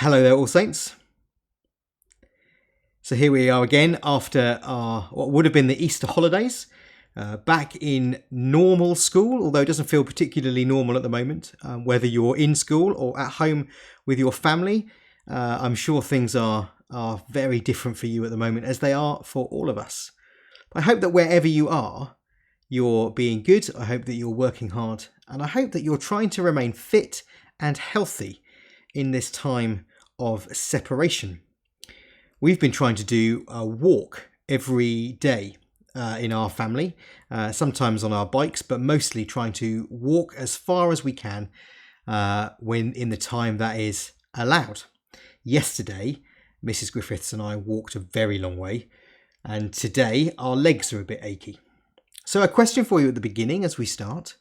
Hello there, All Saints. So here we are again after our what would have been the Easter holidays, back in normal school, although it doesn't feel particularly normal at the moment. Whether you're in school or at home with your family, I'm sure things are very different for you at the moment, as they are for all of us. I hope that wherever you are, you're being good. I hope that you're working hard, and I hope that you're trying to remain fit and healthy in this time of separation. We've been trying to do a walk every day in our family, sometimes on our bikes, but mostly trying to walk as far as we can when in the time that is allowed. Yesterday, Mrs. Griffiths and I walked a very long way, and today our legs are a bit achy. So a question for you at the beginning as we start.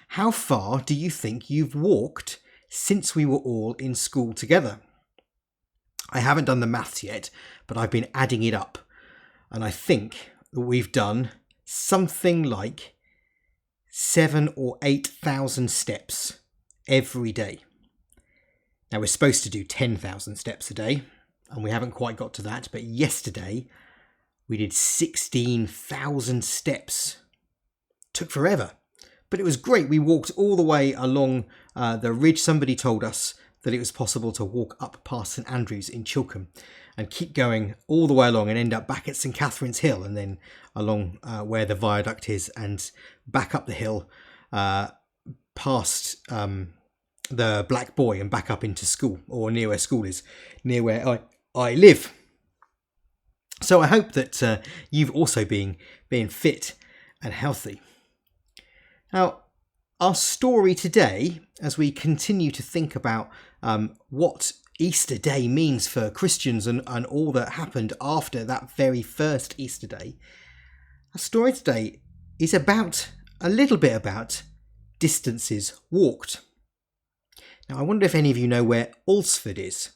How far do you think you've walked since we were all in school together? I haven't done the maths yet, but I've been adding it up, and I think that we've done something like 7,000 or 8,000 steps every day. Now we're supposed to do 10,000 steps a day, and we haven't quite got to that, but yesterday we did 16,000 steps. Took forever, but it was great. We walked all the way along the ridge. Somebody told us that it was possible to walk up past St Andrews in Chilcombe and keep going all the way along and end up back at St Catherine's Hill, and then along where the viaduct is and back up the hill past the Black Boy and back up into school, or near where school is, near where I live. So I hope that you've also been fit and healthy. Now, our story today, as we continue to think about what Easter Day means for Christians and all that happened after that very first Easter Day, our story today is a little bit about distances walked. Now, I wonder if any of you know where Alresford is.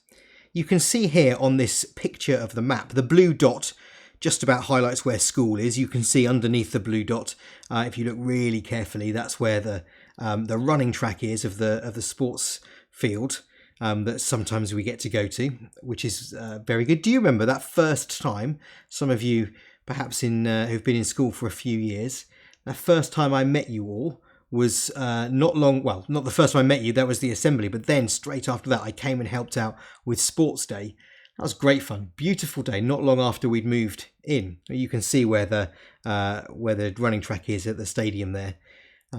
You can see here on this picture of the map, the blue dot just about highlights where school is. You can see underneath the blue dot, if you look really carefully, that's where the running track is of the sports field that sometimes we get to go to, which is very good. Do you remember that first time? Some of you, perhaps who've been in school for a few years, that first time I met you all was not the first time I met you. That was the assembly, but then straight after that, I came and helped out with Sports Day. That was great fun. Beautiful day. Not long after we'd moved in. You can see where the running track is at the stadium there.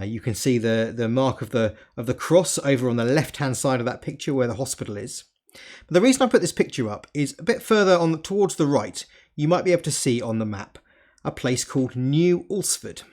You can see the mark of the cross over on the left-hand side of that picture where the hospital is. But the reason I put this picture up is a bit further towards the right. You might be able to see on the map a place called New Alresford.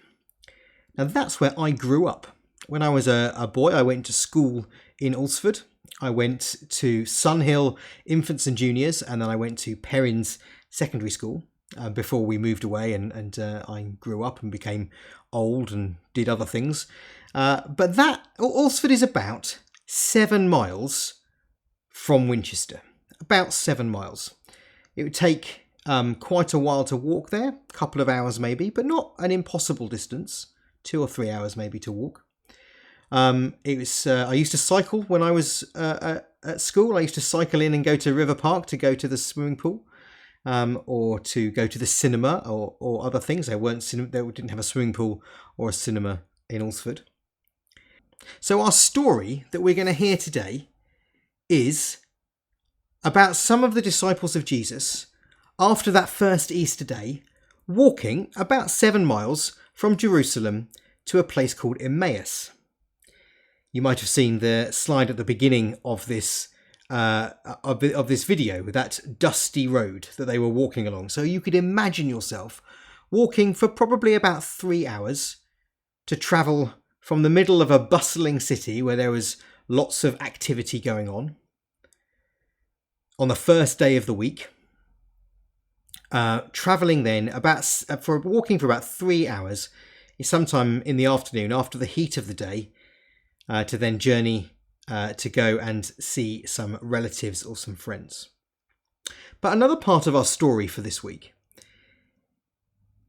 Now that's where I grew up. When I was a boy, I went to school in Alresford. I went to Sunhill Infants and Juniors, and then I went to Perrins Secondary School before we moved away and I grew up and became old and did other things. But that Alresford is about 7 miles from Winchester. About 7 miles. It would take quite a while to walk there, a couple of hours maybe, but not an impossible distance. 2 or 3 hours maybe to walk. It was. I used to cycle when I was at school. I used to cycle in and go to River Park to go to the swimming pool, or to go to the cinema or other things. They didn't have a swimming pool or a cinema in Alresford. So our story that we're going to hear today is about some of the disciples of Jesus after that first Easter day, walking about 7 miles from Jerusalem to a place called Emmaus. You might have seen the slide at the beginning of this video, that dusty road that they were walking along. So you could imagine yourself walking for probably about 3 hours to travel from the middle of a bustling city where there was lots of activity going on the first day of the week. Travelling then walking for about 3 hours is sometime in the afternoon after the heat of the day, to then journey to go and see some relatives or some friends. But another part of our story for this week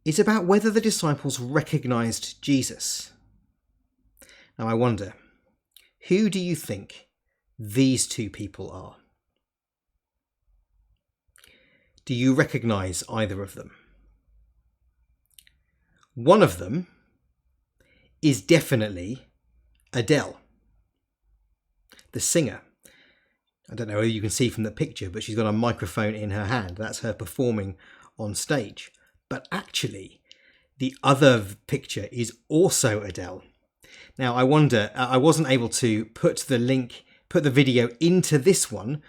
is about whether the disciples recognised Jesus. Now I wonder, who do you think these two people are? Do you recognise either of them? One of them is definitely Adele, the singer. I don't know whether you can see from the picture, but she's got a microphone in her hand. That's her performing on stage. But actually, the other picture is also Adele. Now, I wonder, I wasn't able to put the video into this one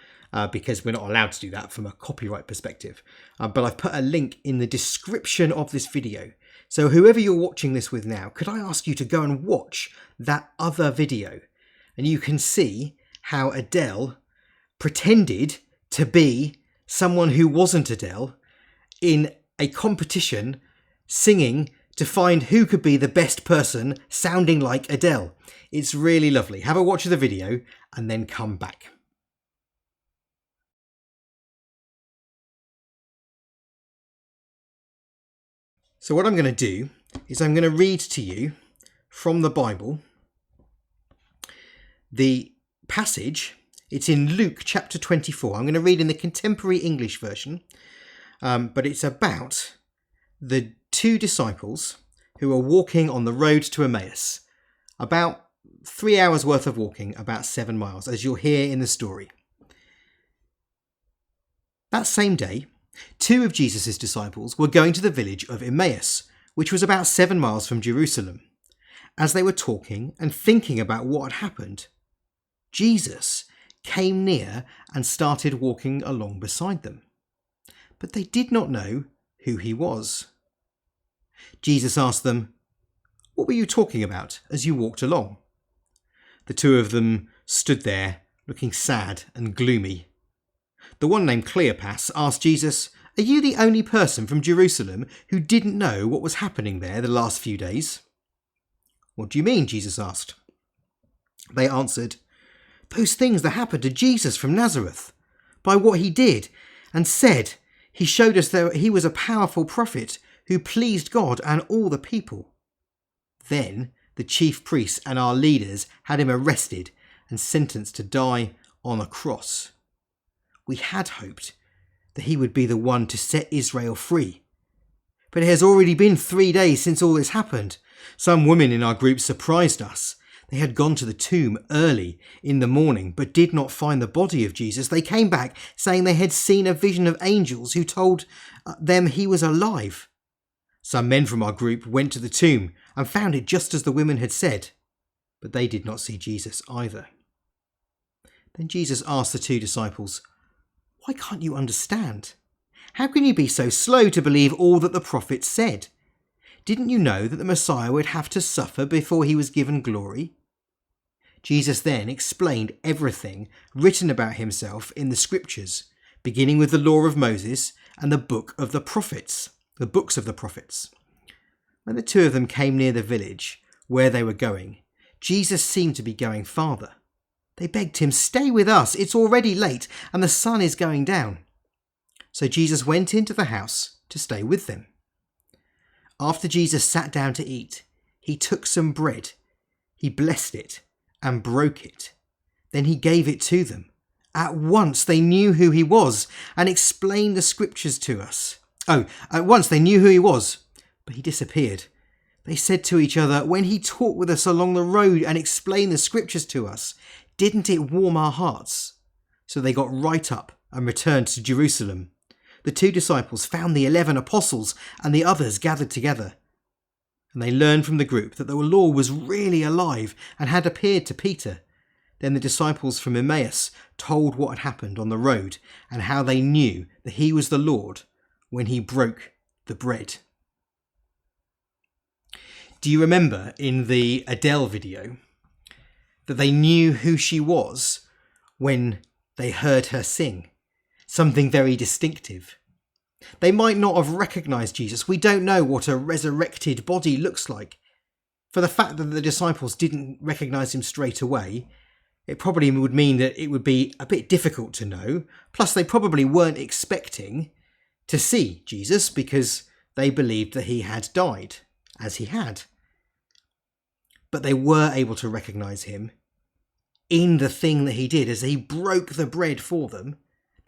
because we're not allowed to do that from a copyright perspective. But I've put a link in the description of this video. So whoever you're watching this with now, could I ask you to go and watch that other video? And you can see how Adele pretended to be someone who wasn't Adele in a competition singing to find who could be the best person sounding like Adele. It's really lovely. Have a watch of the video and then come back. So what I'm going to do is I'm going to read to you from the Bible the passage. It's in Luke chapter 24. I'm going to read in the contemporary English version, but it's about the two disciples who are walking on the road to Emmaus, about 3 hours worth of walking, about 7 miles, as you'll hear in the story. That same day, two of Jesus' disciples were going to the village of Emmaus, which was about 7 miles from Jerusalem. As they were talking and thinking about what had happened, Jesus came near and started walking along beside them. But they did not know who he was. Jesus asked them, "What were you talking about as you walked along?" The two of them stood there looking sad and gloomy. The one named Cleopas asked Jesus, "Are you the only person from Jerusalem who didn't know what was happening there the last few days?" "What do you mean?" Jesus asked. They answered, "Those things that happened to Jesus from Nazareth. By what he did and said, he showed us that he was a powerful prophet who pleased God and all the people. Then the chief priests and our leaders had him arrested and sentenced to die on a cross. We had hoped that he would be the one to set Israel free. But it has already been 3 days since all this happened. Some women in our group surprised us. They had gone to the tomb early in the morning, but did not find the body of Jesus. They came back saying they had seen a vision of angels who told them he was alive. Some men from our group went to the tomb and found it just as the women had said, but they did not see Jesus either." Then Jesus asked the two disciples, "Why can't you understand? How can you be so slow to believe all that the prophets said? Didn't you know that the Messiah would have to suffer before he was given glory?" Jesus then explained everything written about himself in the scriptures, beginning with the law of Moses and the books of the prophets. When the two of them came near the village where they were going, Jesus seemed to be going farther. They begged him, "Stay with us, it's already late and the sun is going down." So Jesus went into the house to stay with them. After Jesus sat down to eat, he took some bread, he blessed it and broke it. Then he gave it to them. At once they knew who he was and explained the scriptures to us. At once they knew who he was, but he disappeared. They said to each other, "When he talked with us along the road and explained the scriptures to us, didn't it warm our hearts?" So they got right up and returned to Jerusalem. The two disciples found the 11 apostles and the others gathered together. And they learned from the group that the Lord was really alive and had appeared to Peter. Then the disciples from Emmaus told what had happened on the road and how they knew that he was the Lord when he broke the bread. Do you remember in the Adele video that they knew who she was when they heard her sing? Something very distinctive. They might not have recognised Jesus. We don't know what a resurrected body looks like. For the fact that the disciples didn't recognise him straight away, it probably would mean that it would be a bit difficult to know. Plus, they probably weren't expecting to see Jesus because they believed that he had died, as he had. But they were able to recognise him in the thing that he did as he broke the bread for them.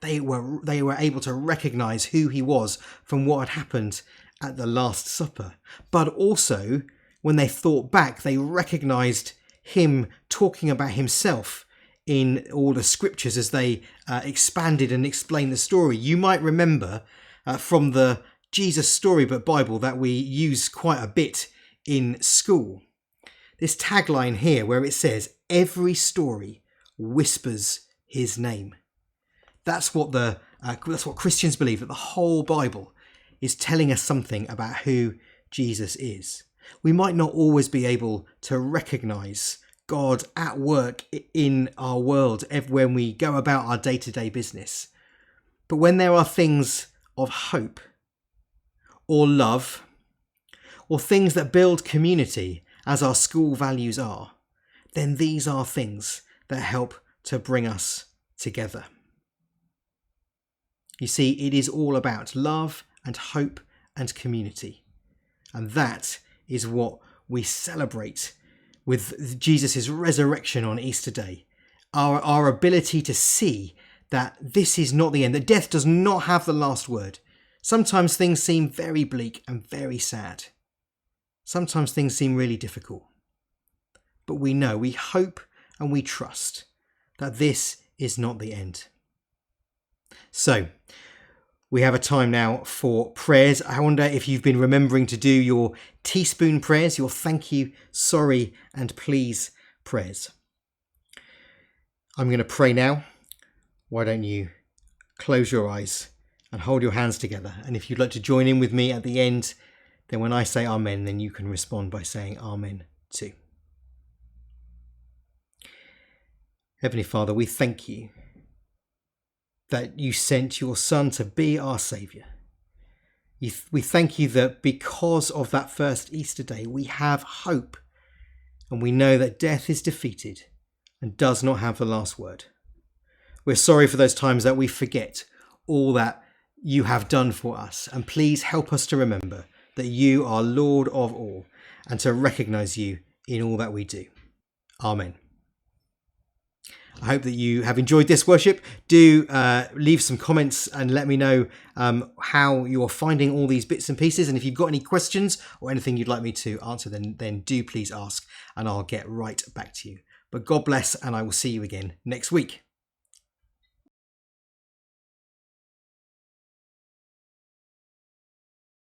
They were able to recognize who he was from what had happened at the Last Supper. But also, when they thought back, they recognized him talking about himself in all the scriptures as they expanded and explained the story. You might remember from the Jesus Storybook Bible that we use quite a bit in school. This tagline here where it says, "Every story whispers his name." That's what Christians believe, that the whole Bible is telling us something about who Jesus is. We might not always be able to recognize God at work in our world when we go about our day-to-day business. But when there are things of hope or love or things that build community, as our school values are, then these are things that help to bring us together. You see, it is all about love and hope and community. And that is what we celebrate with Jesus' resurrection on Easter Day. Our ability to see that this is not the end, that death does not have the last word. Sometimes things seem very bleak and very sad. Sometimes things seem really difficult. But we know, we hope and we trust that this is not the end. So, we have a time now for prayers. I wonder if you've been remembering to do your teaspoon prayers, your thank you, sorry, and please prayers. I'm going to pray now. Why don't you close your eyes and hold your hands together? And if you'd like to join in with me at the end, then when I say amen, then you can respond by saying amen too. Heavenly Father, we thank you that you sent your Son to be our Saviour. We thank you that because of that first Easter day, we have hope, and we know that death is defeated and does not have the last word. We're sorry for those times that we forget all that you have done for us, and please help us to remember that you are Lord of all and to recognise you in all that we do. Amen. I hope that you have enjoyed this worship. Do leave some comments and let me know how you're finding all these bits and pieces. And if you've got any questions or anything you'd like me to answer, then do please ask and I'll get right back to you. But God bless, and I will see you again next week.